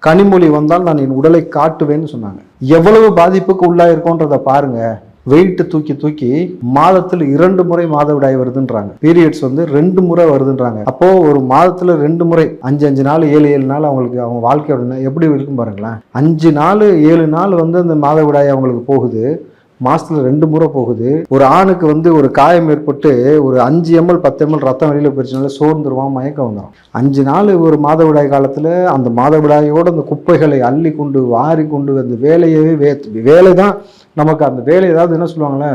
கனிமொழி வந்தால் நான் என் உடலை காட்டுவேன்னு சொன்னாங்க. எவ்வளவு பாதிப்புக்கு உள்ளாயிருக்கோன்றத பாருங்க. வெயிட் தூக்கி தூக்கி மாதத்தில் 2 முறை மாதவிடாய் வருதுன்றாங்க. பீரியட்ஸ் 2 முறை வருதுன்றாங்க. அப்போ ஒரு மாதத்துல 2 முறை 5 நாள் 7 நாள் அவங்களுக்கு அவங்க வாழ்க்கையோட எப்படி இருக்கும் பாருங்களேன். 5 நாள் 7 நாள் அந்த மாதவிடாய் அவங்களுக்கு போகுது. மாசத்துல 2 முறை போகுது. ஒரு ஆணுக்கு ஒரு காயம் ஏற்பட்டு ஒரு 5 ml 10 ml ரத்தம் வெளியில போயிடுச்சுனால சோர்ந்துருவான், மயக்கம் வந்துடும். 5 நாள் ஒரு மாதவிடாய் காலத்துல அந்த மாதவிடாயோட அந்த குப்பைகளை அள்ளி கொண்டு வாரி கொண்டு அந்த வேலை தான் நமக்கு. அந்த வேலை ஏதாவது என்ன சொல்லுவாங்களே,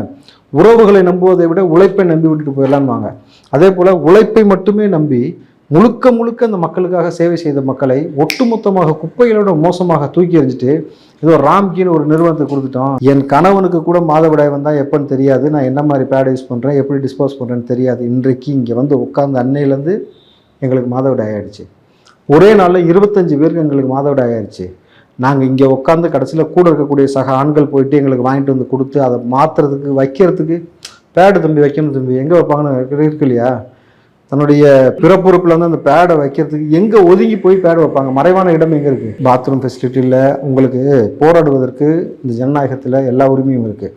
உறவுகளை நம்புவதை விட உழைப்பை நம்பி விட்டுட்டு போயிடலாம்வாங்க. அதே போல உழைப்பை மட்டுமே நம்பி முழுக்க முழுக்க அந்த மக்களுக்காக சேவை செய்த மக்களை ஒட்டுமொத்தமாக குப்பைகளோட மோசமாக தூக்கி எறிஞ்சிட்டு ஏதோ ராம்கின்னு ஒரு நிறுவனத்தை கொடுத்துட்டோம். என் கணவனுக்கு கூட மாதவிடாய் வந்தால் எப்போன்னு தெரியாது, நான் என்ன மாதிரி பேட் யூஸ் பண்ணுறேன், எப்படி டிஸ்போஸ் பண்ணுறேன்னு தெரியாது. இன்றைக்கு இங்கே உட்கார்ந்து அன்னையிலேருந்து எங்களுக்கு மாதவிடாய் ஆயிடுச்சு. ஒரே நாளில் 25 பேருக்கு எங்களுக்கு மாதவிடாய் ஆயிடுச்சு. நாங்கள் இங்கே உட்காந்து கடைசியில் கூட இருக்கக்கூடிய சக ஆண்கள் போயிட்டு எங்களுக்கு வாங்கிட்டு கொடுத்து அதை மாற்றுறதுக்கு வைக்கிறதுக்கு பேடு தம்பி வைக்கணும் தம்பி எங்கே வைப்பாங்கன்னு இருக்கு இல்லையா. தன்னுடைய பிறப்புறுப்பில் அந்த பேடை வைக்கிறதுக்கு எங்கே ஒதுங்கி போய் பேடை வைப்பாங்க? மறைவான இடம் எங்கே இருக்குது? பாத்ரூம் ஃபெசிலிட்டி இல்லை. உங்களுக்கு போராடுவதற்கு இந்த ஜனநாயகத்தில் எல்லா உரிமையும் இருக்குது.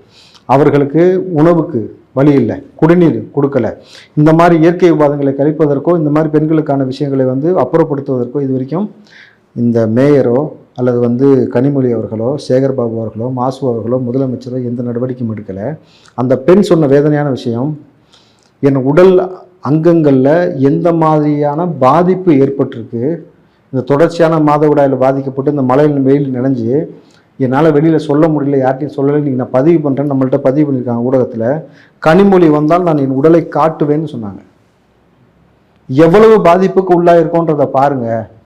அவர்களுக்கு உணவுக்கு வழி இல்லை, குடிநீர் கொடுக்கல. இந்த மாதிரி இயற்கை விவாதங்களை கழிப்பதற்கோ இந்த மாதிரி பெண்களுக்கான விஷயங்களை அப்புறப்படுத்துவதற்கோ இது வரைக்கும் இந்த மேயரோ அல்லது கனிமொழி அவர்களோ சேகர் பாபு அவர்களோ மாசு அவர்களோ முதலமைச்சரோ எந்த நடவடிக்கையும் எடுக்கலை. அந்த பெண் சொன்ன வேதனையான விஷயம், என் உடல் அங்கங்களில் எந்த மாதிரியான பாதிப்பு ஏற்பட்டிருக்கு, இந்த தொடர்ச்சியான மாதவிடாயில் பாதிக்கப்பட்டு இந்த மழையில் வெயில் நினைஞ்சு என்னால் வெளியில் சொல்ல முடியல, யார்ட்டையும் சொல்லலை, நீங்கள் நான் பதிவு பண்ணுறேன்னு நம்மள்ட்ட பதிவு பண்ணியிருக்காங்க ஊடகத்தில். கனிமொழி வந்தால் நான் என் உடலை காட்டுவேன்னு சொன்னாங்க. எவ்வளவு பாதிப்புக்கு உள்ளாயிருக்கோன்றதை பாருங்கள்.